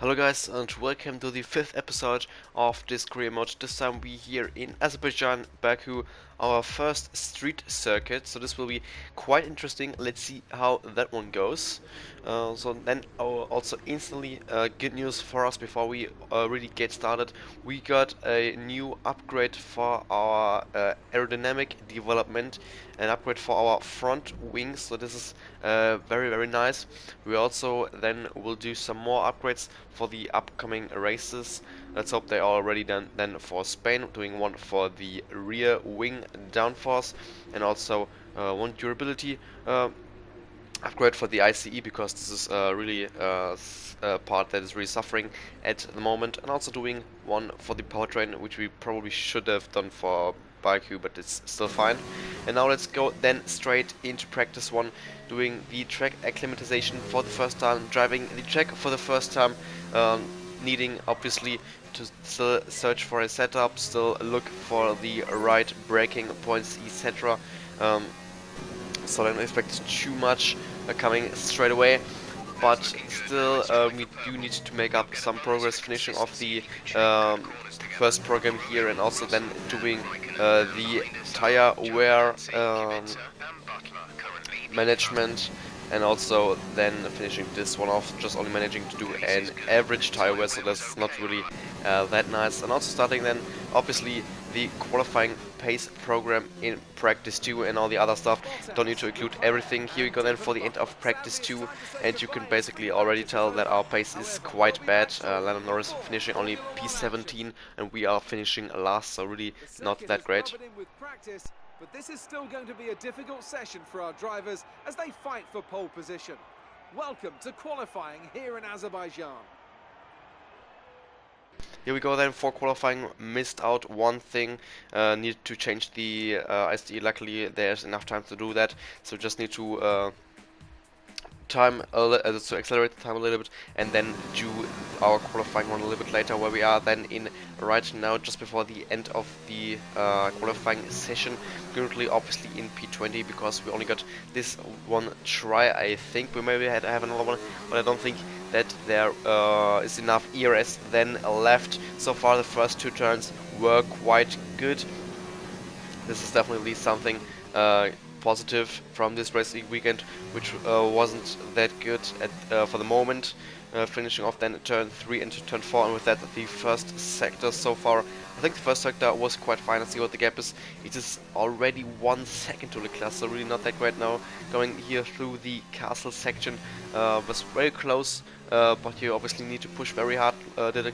Hello guys and welcome to the 5th episode of this career mode. This time we here in Azerbaijan, Baku, our first street circuit. So this will be quite interesting. Let's see how that one goes. So then also instantly good news for us before we really get started. We got a new upgrade for our aerodynamic development, an upgrade for our front wings. So this is very nice. We also then will do some more upgrades for the upcoming races. Let's hope they are already done then for Spain, doing one for the rear wing downforce and also one durability upgrade for the ICE, because this is really a part that is really suffering at the moment, and also doing one for the powertrain, which we probably should have done for Baku, but it's still fine. And now let's go then straight into practice one, doing the track acclimatization for the first time, driving the track for the first time, needing obviously to still search for a setup, still look for the right braking points, etc. So I don't expect too much coming straight away, but still we do need to make up some progress, finishing off the first program here, and also then doing the tire wear management, and also then finishing this one off, just only managing to do an average tire wear, so that's not really that nice. And also starting then obviously the qualifying pace program in practice 2 and all the other stuff. Don't need to include everything. Here we go then for the end of practice 2, and you can basically already tell that our pace is quite bad. Lando Norris finishing only P17 and we are finishing last, so really not that great. But this is still going to be a difficult session for our drivers as they fight for pole position. Welcome to qualifying here in Azerbaijan. Here we go then for qualifying. Missed out one thing, needed to change the ISD. Luckily there's enough time to do that, so just need to to accelerate the time a little bit and then do our qualifying one a little bit later, where we are then in right now just before the end of the qualifying session, currently obviously in P20, because we only got this one try. I think we maybe have another one, but I don't think that there is enough ERS then left. So far the first two turns were quite good. This is definitely something positive from this racing weekend, which wasn't that good for the moment. Finishing off then turn 3 into turn 4, and with that the first sector so far. I think the first sector was quite fine. I see what the gap is. It is already 1 second to Leclerc, so really not that great now. Going here through the castle section was very close, but you obviously need to push very hard. Did a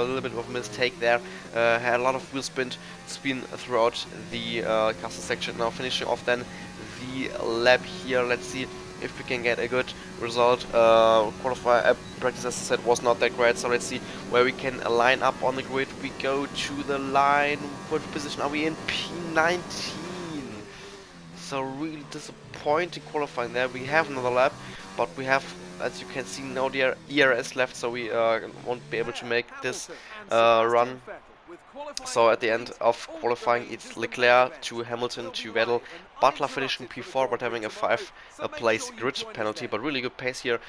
little bit of a mistake there, had a lot of wheel spin throughout the castle section. Now finishing off then the lap here. Let's see if we can get a good result. Practice, as I said, was not that great, so let's see where we can line up on the grid. We go to the line. What position are we in? P19. So really disappointing qualifying there. We have another lap, but we have, as you can see, no ERS left, so we won't be able to make this run. So at the end of qualifying, it's Leclerc to Hamilton to Vettel, Butler finishing P4 but having a 5 place grid penalty, but really good pace here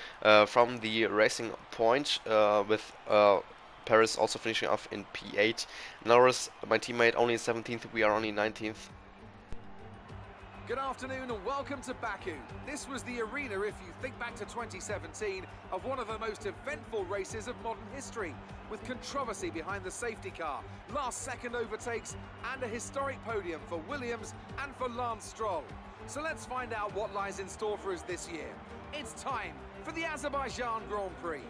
from the racing point, with Paris also finishing off in P8. Norris, my teammate, only 17th, we are only 19th. Good afternoon and welcome to Baku. This was the arena, if you think back to 2017, of one of the most eventful races of modern history, with controversy behind the safety car, last-second overtakes, and a historic podium for Williams and for Lance Stroll. So let's find out what lies in store for us this year. It's time for the Azerbaijan Grand Prix.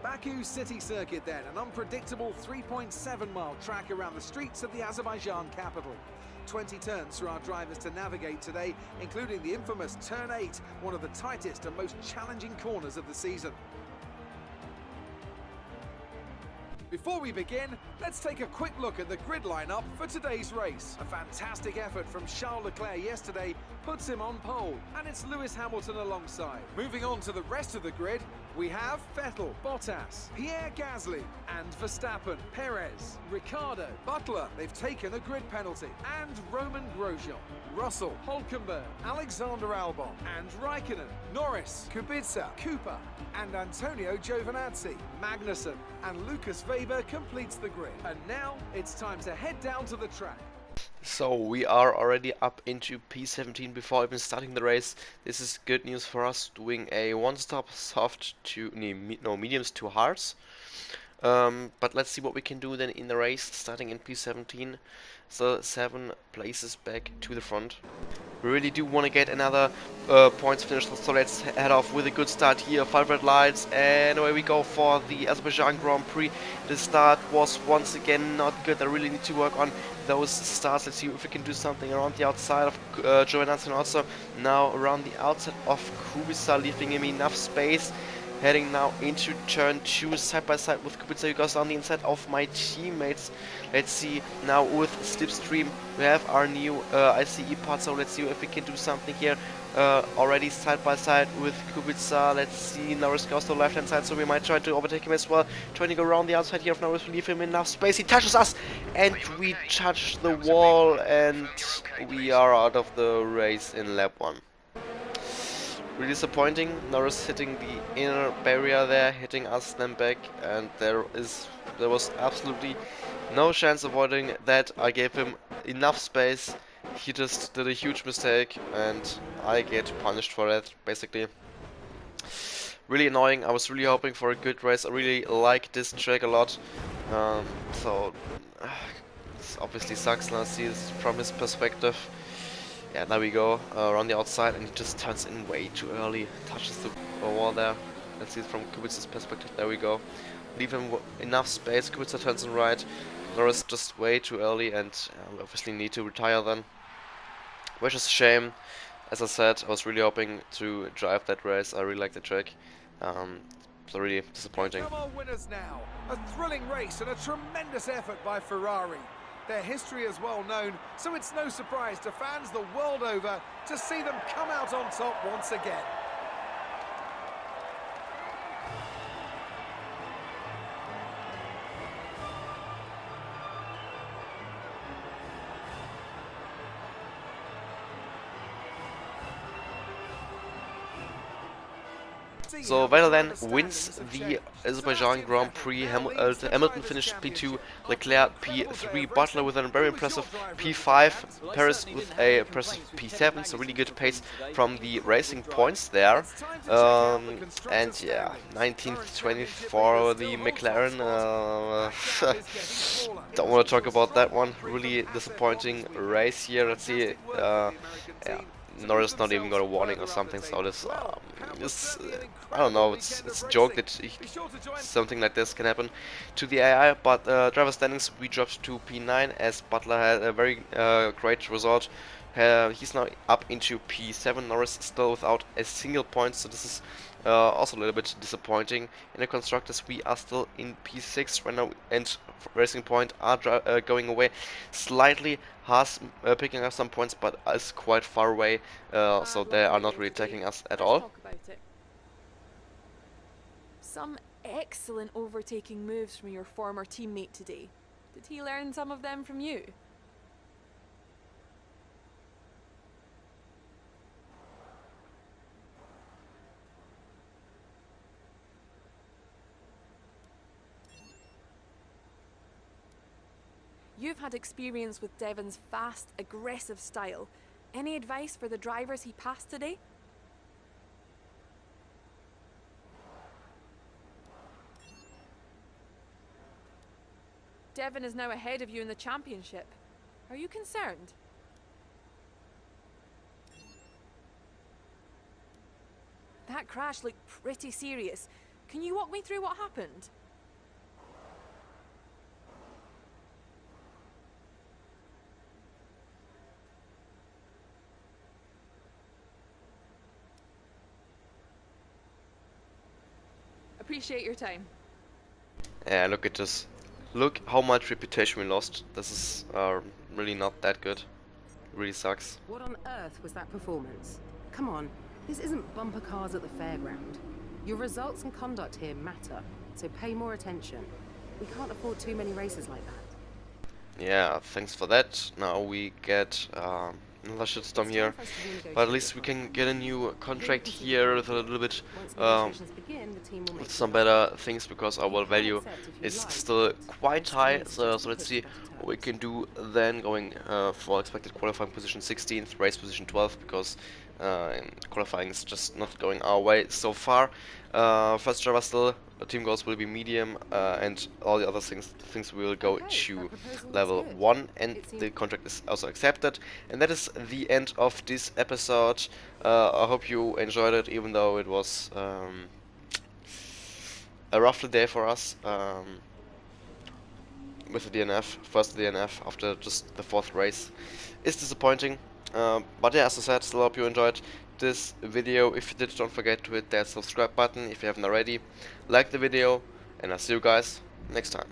Baku City Circuit then, an unpredictable 3.7-mile track around the streets of the Azerbaijan capital. 20 turns for our drivers to navigate today, including the infamous Turn 8, one of the tightest and most challenging corners of the season. Before we begin, let's take a quick look at the grid lineup for today's race. A fantastic effort from Charles Leclerc yesterday puts him on pole, and it's Lewis Hamilton alongside. Moving on to the rest of the grid, we have Vettel, Bottas, Pierre Gasly, and Verstappen, Perez, Ricciardo, Butler, they've taken a grid penalty, and Roman Grosjean, Russell, Hülkenberg, Alexander Albon, and Raikkonen, Norris, Kubica, Cooper, and Antonio Giovinazzi, Magnussen, and Lucas Weber completes the grid. And now it's time to head down to the track. So we are already up into P17 before even starting the race. This is good news for us, doing a one-stop soft to mediums to hards. But let's see what we can do then in the race, starting in P17. So 7 places back to the front. We really do want to get another points finish, so let's head off with a good start here. 5 red lights, and away we go for the Azerbaijan Grand Prix. The start was once again not good. I really need to work on those starts. Let's see if we can do something around the outside of Giovinazzi, and also now around the outside of Kubica, leaving him enough space. Heading now into turn 2, side by side with Kubica, who goes on the inside of my teammates. Let's see now with Slipstream, we have our new ICE part, so let's see if we can do something here. Already side by side with Kubica. Let's see, Norris goes to the left hand side, so we might try to overtake him as well. Trying to go around the outside here of Norris, we leave him enough space. He touches us, and we touch the wall, and we are out of the race in lap 1. Really disappointing. Norris hitting the inner barrier there, hitting us then back, and there was absolutely no chance avoiding that. I gave him enough space. He just did a huge mistake, and I get punished for that, basically. Really annoying. I was really hoping for a good race. I really like this track a lot. So this obviously sucks. Now see this from his perspective. Yeah, there we go, around the outside, and he just turns in way too early, touches the wall there. Let's see it from Kubica's perspective. There we go. Leave him enough space. Kubica turns in right. Norris just way too early, and we obviously need to retire then. Which is a shame. As I said, I was really hoping to drive that race. I really like the track. So really disappointing. Come on, winners now. A thrilling race and a tremendous effort by Ferrari. Their history is well known, so it's no surprise to fans the world over to see them come out on top once again. So Vettel then wins the Azerbaijan Grand Prix. Hamilton finished P2, Leclerc P3, Butler with a very impressive P5, Perez with a impressive P7, so really good pace from the racing points there. And yeah, 19th, 20th for the McLaren. Don't want to talk about that one. Really disappointing race here. Let's see. Yeah. Norris not even got a warning or something, so this I don't know, it's a joke that something like this can happen to the AI, but driver standings we dropped to P9 as Butler had a very great result. He's now up into P7, Norris still without a single point, so this is also a little bit disappointing. In the constructors we are still in P6 right now, and Racing Point are going away slightly. Haas picking up some points, but is quite far away, so they are not really attacking us at all. Some excellent overtaking moves from your former teammate today. Did he learn some of them from you? You've had experience with Devon's fast, aggressive style. Any advice for the drivers he passed today? Devon is now ahead of you in the championship. Are you concerned? That crash looked pretty serious. Can you walk me through what happened? Appreciate your time. Yeah, look at this. Look how much reputation we lost. This is really not that good. really sucks. What on earth was that performance? Come on, this isn't bumper cars at the fairground. Your results and conduct here matter, so pay more attention. We can't afford too many races like that. Yeah, thanks for that. Now we get another shitstorm here, but at least we can get a new contract here with a little bit with some better things, because our value is still quite high. So let's see what we can do then, going for expected qualifying position 16th, race position 12th, because qualifying is just not going our way so far. First driver still, the team goals will be medium, and all the other things will go to level 1, and the contract is also accepted. And that is the end of this episode. I hope you enjoyed it, even though it was a rough day for us with the DNF, first DNF after just the 4th race. It's disappointing, but yeah, as I said, still hope you enjoyed this video. If you did, don't forget to hit that subscribe button if you haven't already. Like the video, and I'll see you guys next time.